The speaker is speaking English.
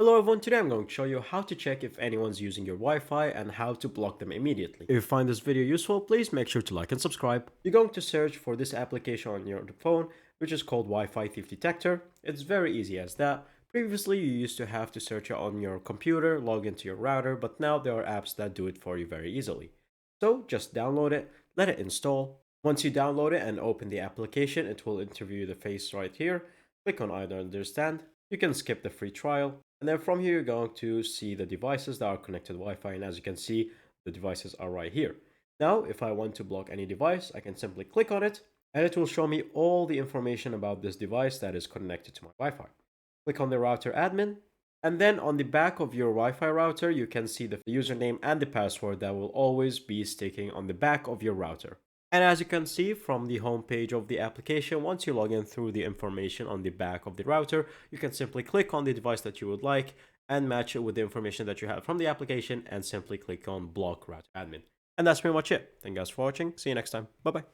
Hello everyone, today I'm going to show you how to check if anyone's using your Wi-Fi and how to block them immediately. If you find this video useful, please make sure to like and subscribe. You're going to search for this application on your phone, which is called Wi-Fi Thief Detector. It's very easy as that. Previously, you used to have to search it on your computer, log into your router, but now there are apps that do it for you very easily. So just download it, let it install. Once you download it and open the application, it will interview the face right here. Click on I don't understand. You can skip the free trial. And then from here, you're going to see the devices that are connected to Wi-Fi. And as you can see, the devices are right here. Now, if I want to block any device, I can simply click on it and it will show me all the information about this device that is connected to my Wi-Fi. Click on the router admin. And then on the back of your Wi-Fi router, you can see the username and the password that will always be sticking on the back of your router. And as you can see from the home page of the application, once you log in through the information on the back of the router, you can simply click on the device that you would like and match it with the information that you have from the application and simply click on block router admin. And that's pretty much it. Thank you guys for watching. See you next time. Bye bye.